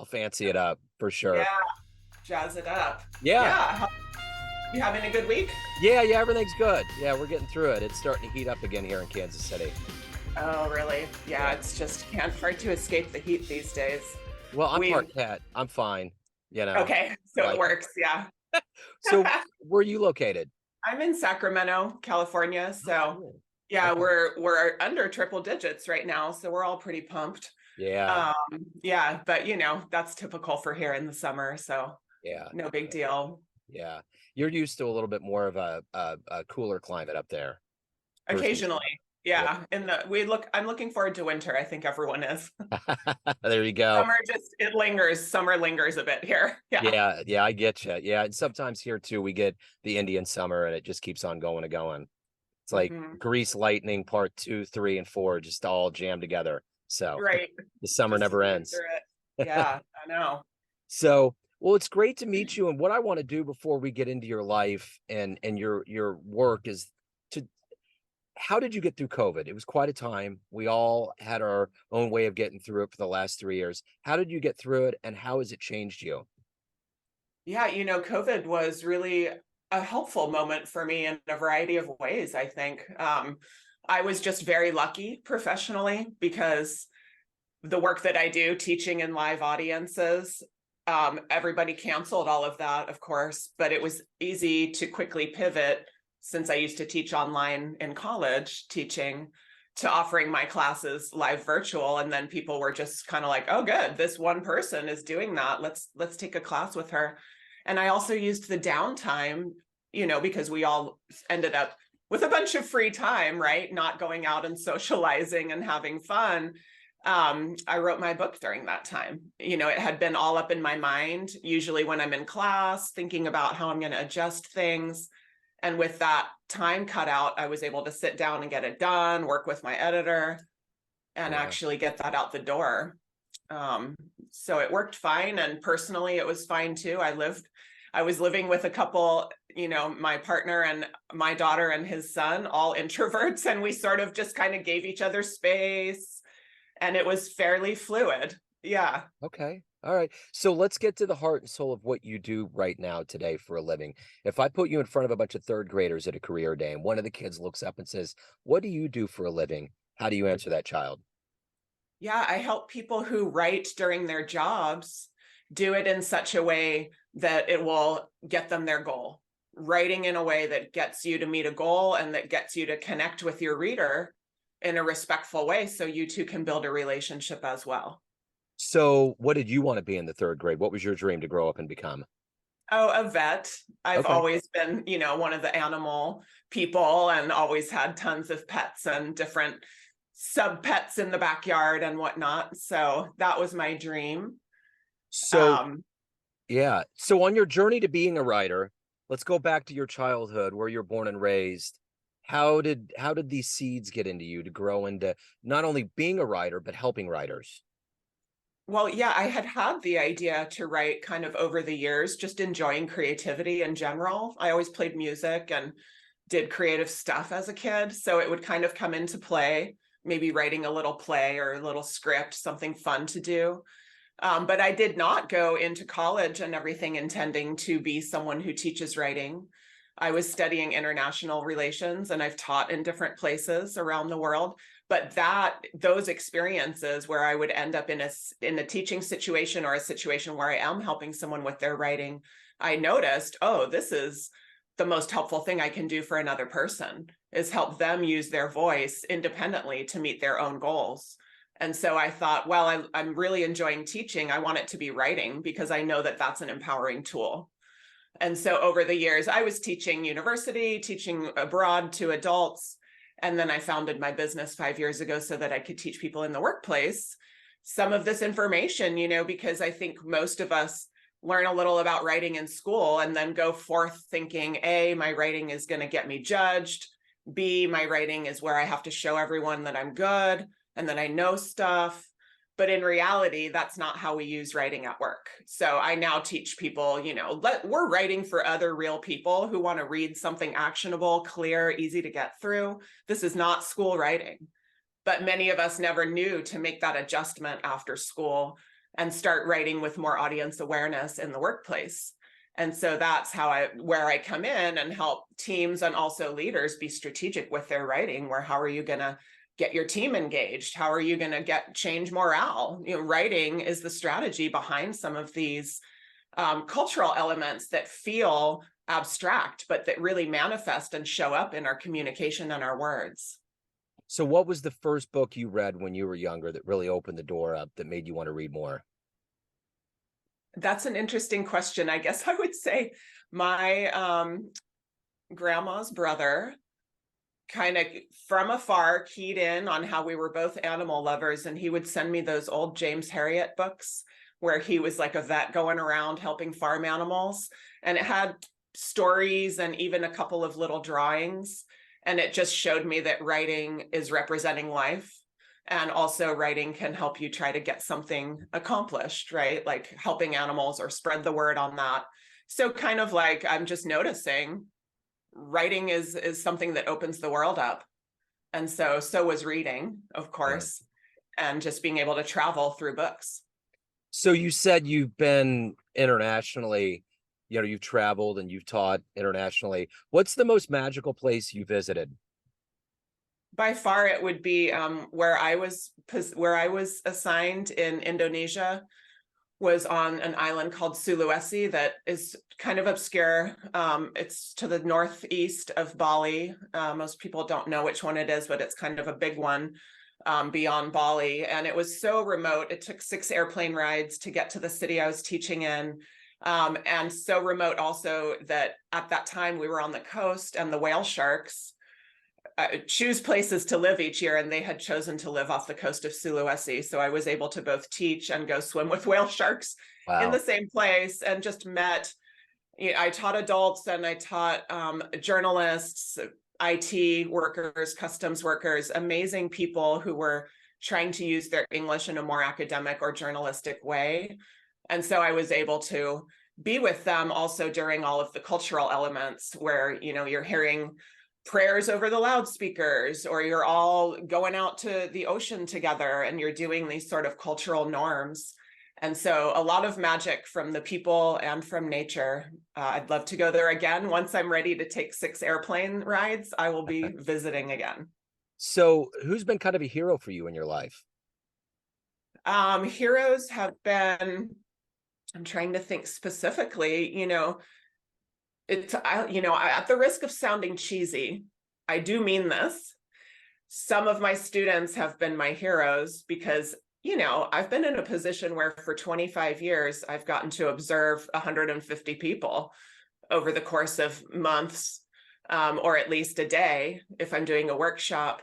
I'll fancy it up for Yeah, sure. jazz it up. Yeah. Yeah. You having a good week? Yeah, everything's good. Yeah, we're getting through it. It's starting to heat up again here in Kansas City. Oh, really? Yeah, Yeah. it's just can't hard to escape the heat these days. Well, I'm We part cat. I'm fine, you know. okay, so it Like, works, yeah. so where are you located? I'm in Sacramento, California, Oh, so cool. yeah, Okay. we're under triple digits right now, so we're all pretty pumped. Yeah. Um, yeah, but that's typical for here in the summer, so Yeah. no big deal. Yeah. You're used to a little bit more of a cooler climate up there versus Occasionally, yeah. yeah. I'm looking forward to winter. I think everyone is. There you go. It lingers. Summer lingers a bit here. Yeah. Yeah, I get you. Yeah, and sometimes here too, we get the Indian summer, and it just keeps on going and going. It's like Hmm. Grease Lightning Part 2, 3, and 4 just all jammed together. So Right. the summer Just never zooming ends. through it. Yeah, I know. So, well, it's great to meet you. And what I want to do before we get into your life and your work is to how did you get through COVID? It was quite a time. We all had our own way of getting through it for the last 3 years. How did you get through it, and how has it changed you? Yeah, COVID was really a helpful moment for me in a variety of ways, I think. I was just very lucky professionally because the work that I do, teaching in live audiences, everybody canceled all of that, of course, but it was easy to quickly pivot since I used to teach online in college, teaching to offering my classes live virtual. And then people were just kind of like, oh, good, this one person is doing that. Let's take a class with her. And I also used the downtime, because we all ended up with a bunch of free time, right? Not going out and socializing and having fun. I wrote my book during that time. It had been all up in my mind, usually when I'm in class, thinking about how I'm going to adjust things. And with that time cut out, I was able to sit down and get it done, work with my editor, and Yeah. actually get that out the door. So it worked fine. And personally, it was fine too. I was living with a couple, my partner and my daughter and his son, all introverts, and we sort of just kind of gave each other space, and it was fairly fluid. Yeah. Okay. All right. So let's get to the heart and soul of what you do right now today for a living. If I put you in front of a bunch of third graders at a career day and one of the kids looks up and says, "What do you do for a living?" How do you answer that child? Yeah, I help people who write during their jobs do it in such a way that it will get them their goal. Writing in a way that gets you to meet a goal and that gets you to connect with your reader in a respectful way so you two can build a relationship as well. So, what did you want to be in the third grade? What was your dream to grow up and become? Oh, a vet. I've Okay. always been, one of the animal people and always had tons of pets and different sub pets in the backyard and whatnot. So that was my dream. So, Um, yeah. So on your journey to being a writer, let's go back to your childhood where you're born and raised. How did these seeds get into you to grow into not only being a writer but helping writers? well, yeah, I had had the idea to write kind of over the years, just enjoying creativity in general. I always played music and did creative stuff as a kid. So it would kind of come into play, maybe writing a little play or a little script, something fun to do. But I did not go into college and everything intending to be someone who teaches writing. I was studying international relations and I've taught in different places around the world. But those experiences where I would end up in a teaching situation or a situation where I am helping someone with their writing, I noticed, oh, this is the most helpful thing I can do for another person is help them use their voice independently to meet their own goals. And so I thought, well, I'm really enjoying teaching. I want it to be writing because I know that that's an empowering tool. And so over the years, I was teaching university, teaching abroad to adults. And then I founded my business 5 years ago so that I could teach people in the workplace some of this information, because I think most of us learn a little about writing in school and then go forth thinking, A, my writing is going to get me judged. B, my writing is where I have to show everyone that I'm good and that I know stuff. But in reality, that's not how we use writing at work. So I now teach people, we're writing for other real people who want to read something actionable, clear, easy to get through. This is not school writing. But many of us never knew to make that adjustment after school. and start writing with more audience awareness in the workplace. And so that's where I come in and help teams and also leaders be strategic with their writing, where how are you going to get your team engaged? How are you going to change morale? Writing is the strategy behind some of these cultural elements that feel abstract, but that really manifest and show up in our communication and our words. So what was the first book you read when you were younger that really opened the door up that made you want to read more? That's an interesting question. I guess I would say my grandma's brother kind of from afar keyed in on how we were both animal lovers, and he would send me those old James Herriot books where he was like a vet going around helping farm animals, and it had stories and even a couple of little drawings, and it just showed me that writing is representing life, and also writing can help you try to get something accomplished, right? Like helping animals or spread the word on that. So kind of like I'm just noticing writing is something that opens the world up. And so was reading, of Yeah. course, and just being able to travel through books. So you said you've been internationally, you've traveled and you've taught internationally. What's the most magical place you visited? By far, it would be where I was assigned in Indonesia, was on an island called Sulawesi that is kind of obscure. It's to the northeast of Bali. Most people don't know which one it is, but it's kind of a big one beyond Bali. And it was so remote. It took 6 airplane rides to get to the city I was teaching in. And so remote also that at that time we were on the coast, and the whale sharks choose places to live each year, and they had chosen to live off the coast of Sulawesi. So I was able to both teach and go swim with whale sharks in the Wow. same place, and just met, I taught adults and I taught journalists, IT workers, customs workers, amazing people who were trying to use their English in a more academic or journalistic way. And so I was able to be with them also during all of the cultural elements where, you're hearing prayers over the loudspeakers, or you're all going out to the ocean together and you're doing these sort of cultural norms. And so a lot of magic from the people and from nature. I'd love to go there again. Once I'm ready to take 6 airplane rides, I will be visiting again. So who's been kind of a hero for you in your life? Heroes have been, I'm trying to think specifically, at the risk of sounding cheesy, I do mean this. Some of my students have been my heroes because, I've been in a position where for 25 years, I've gotten to observe 150 people over the course of months, or at least a day if I'm doing a workshop.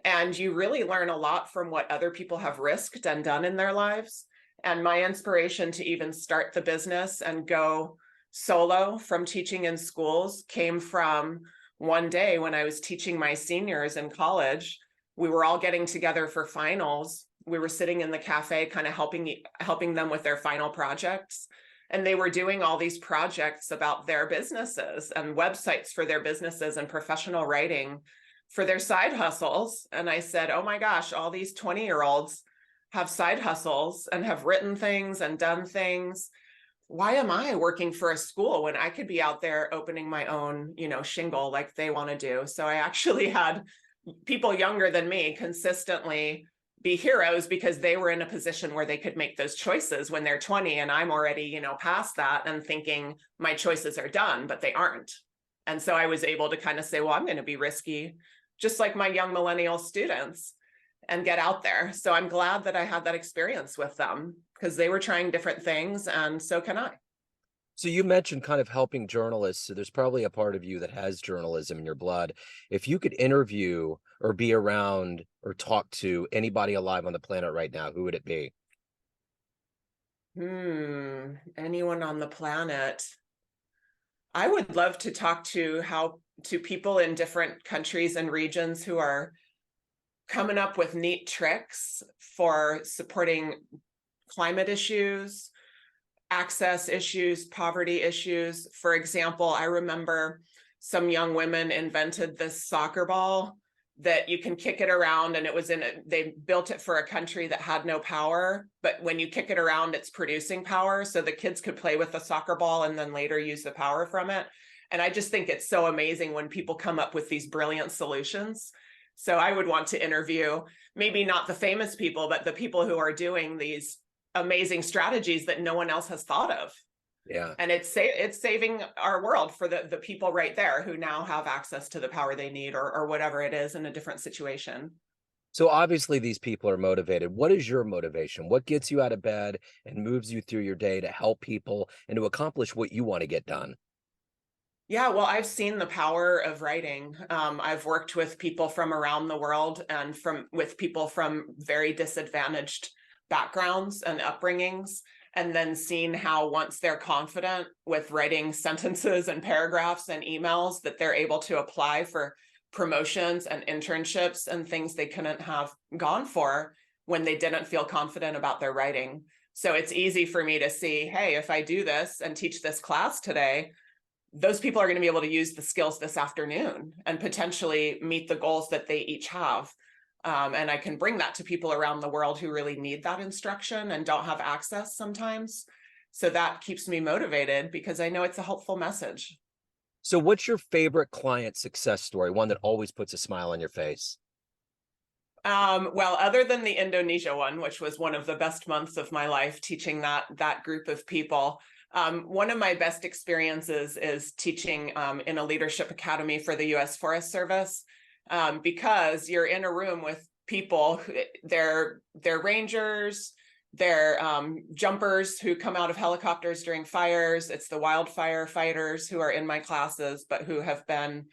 And you really learn a lot from what other people have risked and done in their lives. And my inspiration to even start the business and go solo from teaching in schools came from one day when I was teaching my seniors in college. We were all getting together for finals. We were sitting in the cafe, kind of helping them with their final projects. And they were doing all these projects about their businesses and websites for their businesses and professional writing for their side hustles. And I said, oh my gosh, all these 20-year-olds have side hustles and have written things and done things. Why am I working for a school when I could be out there opening my own, shingle like they want to do? So I actually had people younger than me consistently be heroes because they were in a position where they could make those choices when they're 20, and I'm already, past that and thinking my choices are done, but they aren't. And so I was able to kind of say, well, I'm going to be risky, just like my young millennial students, and get out there. So I'm glad that I had that experience with them because they were trying different things, and so can I. So you mentioned kind of helping journalists. So there's probably a part of you that has journalism in your blood. If you could interview or be around or talk to anybody alive on the planet right now, who would it be? Anyone on the planet. I would love to talk to people in different countries and regions who are coming up with neat tricks for supporting climate issues, access issues, poverty issues. For example, I remember some young women invented this soccer ball that you can kick it around, and they built it for a country that had no power, but when you kick it around, it's producing power. So the kids could play with the soccer ball and then later use the power from it. And I just think it's so amazing when people come up with these brilliant solutions. So I would want to interview maybe not the famous people, but the people who are doing these amazing strategies that no one else has thought of. Yeah. And it's saving our world for the people right there who now have access to the power they need, or whatever it is in a different situation. So obviously these people are motivated. What is your motivation? What gets you out of bed and moves you through your day to help people and to accomplish what you want to get done? Yeah, well, I've seen the power of writing. I've worked with people from around the world and with people from very disadvantaged backgrounds and upbringings, and then seen how once they're confident with writing sentences and paragraphs and emails, that they're able to apply for promotions and internships and things they couldn't have gone for when they didn't feel confident about their writing. So it's easy for me to see, hey, if I do this and teach this class today, those people are going to be able to use the skills this afternoon and potentially meet the goals that they each have. And I can bring that to people around the world who really need that instruction and don't have access sometimes. So that keeps me motivated because I know it's a helpful message. So what's your favorite client success story? One that always puts a smile on your face? Well, other than the Indonesia one, which was one of the best months of my life teaching that group of people, one of my best experiences is teaching in a leadership academy for the U.S. Forest Service, because you're in a room with people, they're rangers, they're jumpers who come out of helicopters during fires. It's the wildfire fighters who are in my classes, but who have been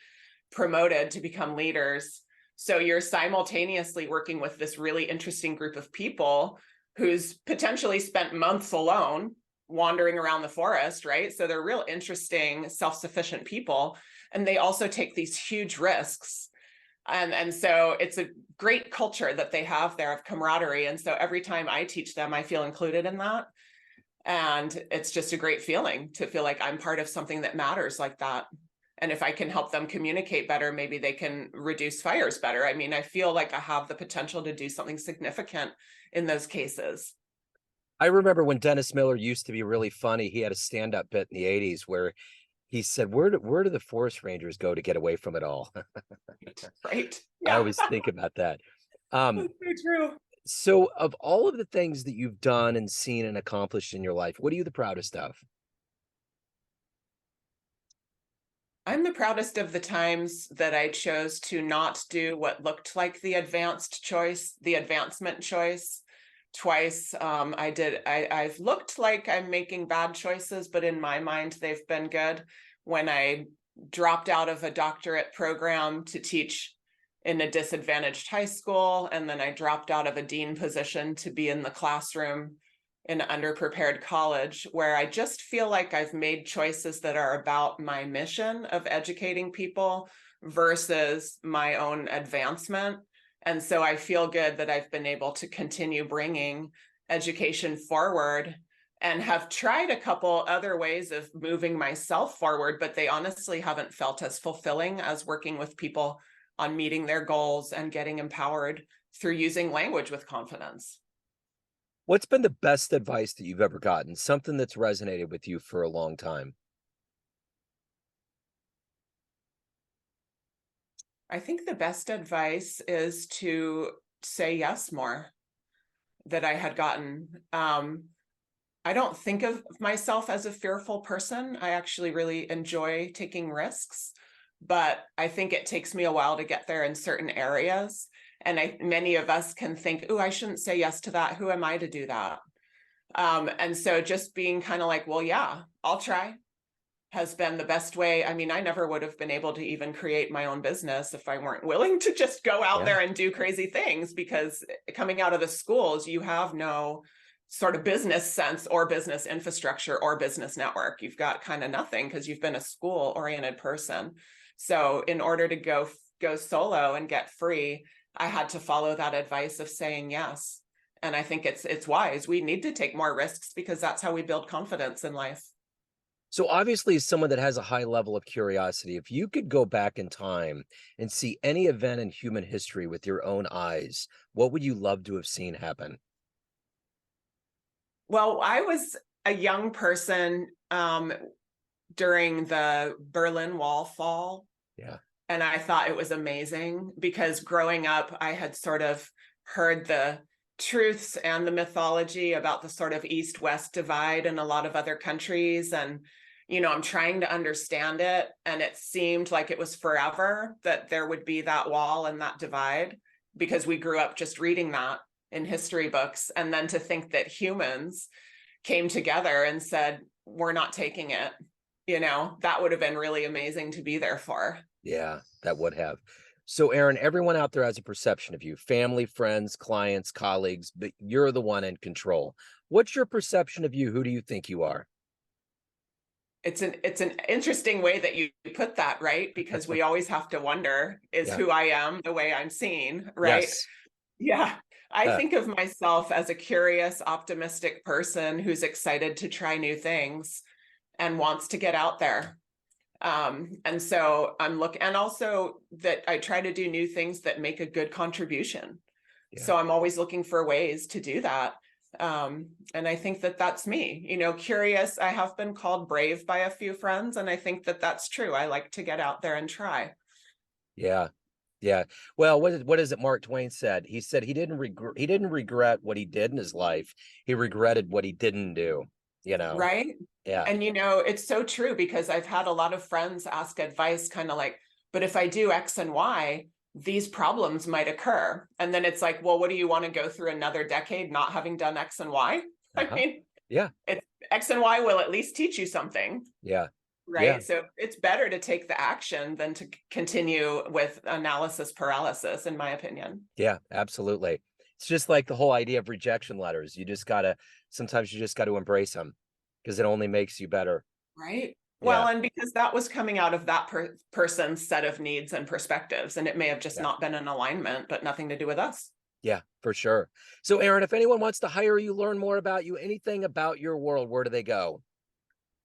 promoted to become leaders. So you're simultaneously working with this really interesting group of people who's potentially spent months alone wandering around the forest, right? So they're real interesting, self-sufficient people. And they also take these huge risks. And so it's a great culture that they have there of camaraderie. And so every time I teach them, I feel included in that. And it's just a great feeling to feel like I'm part of something that matters like that. And if I can help them communicate better, maybe they can reduce fires better. I mean, I feel like I have the potential to do something significant in those cases. I remember when Dennis Miller used to be really funny. He had a stand-up bit in the 80s where he said, where do the forest rangers go to get away from it all? Right. I Yeah. always think about that. Um, That's so true. so of all of the things that you've done and seen and accomplished in your life, what are you the proudest of? I'm the proudest of the times that I chose to not do what looked like the advancement choice twice. I've looked like I'm making bad choices, but in my mind, they've been good. When I dropped out of a doctorate program to teach in a disadvantaged high school, and then I dropped out of a dean position to be in the classroom in an underprepared college, where I just feel like I've made choices that are about my mission of educating people versus my own advancement. And so I feel good that I've been able to continue bringing education forward, and have tried a couple other ways of moving myself forward, but they honestly haven't felt as fulfilling as working with people on meeting their goals and getting empowered through using language with confidence. What's been the best advice that you've ever gotten? Something that's resonated with you for a long time? I think the best advice is to say yes more, that I had gotten. I don't think of myself as a fearful person. I actually really enjoy taking risks, but I think it takes me a while to get there in certain areas. And many of us can think, oh, I shouldn't say yes to that. Who am I to do that? And so just being kind of like, well, yeah, I'll try, has been the best way. I mean, I never would have been able to even create my own business if I weren't willing to just go out Yeah. there and do crazy things, because coming out of the schools, you have no sort of business sense or business infrastructure or business network. You've got kind of nothing because you've been a school oriented person. So in order to go solo and get free, I had to follow that advice of saying yes. And I think it's wise. We need to take more risks because that's how we build confidence in life. So obviously, as someone that has a high level of curiosity, if you could go back in time and see any event in human history with your own eyes, what would you love to have seen happen? Well, I was a young person during the Berlin Wall fall, Yeah. and I thought it was amazing because growing up, I had sort of heard the truths and the mythology about the sort of East-West divide in a lot of other countries. And, I'm trying to understand it. And it seemed like it was forever that there would be that wall and that divide because we grew up just reading that in history books. And then to think that humans came together and said, we're not taking it, that would have been really amazing to be there for. Yeah, that would have. So, Erin, everyone out there has a perception of you, family, friends, clients, colleagues, but you're the one in control. What's your perception of you? Who do you think you are? It's an interesting way that you put that, right? Because we always have to wonder, is Yeah. who I am the way I'm seen, right? Yes. Yeah. I Uh, think of myself as a curious, optimistic person who's excited to try new things and wants to get out there. And so I'm looking, and also that I try to do new things that make a good contribution. yeah. So I'm always looking for ways to do that. And I think that that's me, curious. I have been called brave by a few friends, and I think that that's true. I like to get out there and try. Yeah. Yeah. Well, what is it Mark Twain said? He said he didn't regret what he did in his life. He regretted what he didn't do, you know. Right. Yeah. And it's so true because I've had a lot of friends ask advice, kind of like, but if I do X and Y, these problems might occur. And then it's like, well, what do you want to go through another decade not having done X and Y? I Uh-huh. mean, Yeah. it's X and Y will at least teach you something. Yeah. Yeah. Right. So it's better to take the action than to continue with analysis paralysis, in my opinion. Yeah, absolutely. It's just like the whole idea of rejection letters. Sometimes you just got to embrace them because it only makes you better. Right. Yeah. Well, and because that was coming out of that person's set of needs and perspectives, and it may have just Yeah. not been in alignment, but nothing to do with us. Yeah, for sure. So, Erin, if anyone wants to hire you, learn more about you, anything about your world, where do they go?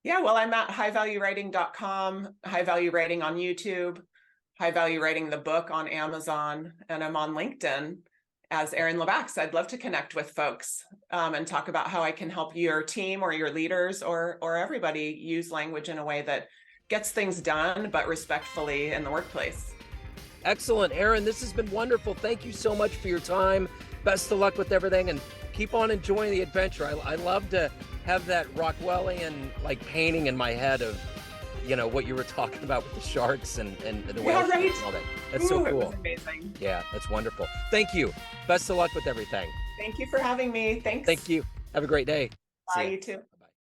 Yeah, well, I'm at highvaluewriting.com, High Value Writing on YouTube, High Value Writing the book on Amazon, and I'm on LinkedIn as Erin Lebacqz. I'd love to connect with folks and talk about how I can help your team or your leaders or everybody use language in a way that gets things done, but respectfully in the workplace. Excellent, Erin. This has been wonderful. Thank you so much for your time. Best of luck with everything, and keep on enjoying the adventure. I love to have that Rockwellian like painting in my head of what you were talking about with the sharks and the whale Yeah, sharks right. and all that. That's so It was cool. amazing. Yeah, that's wonderful. Thank you. Best of luck with everything. Thank you for having me. Thanks. Thank you. Have a great day. Bye, See ya. you too.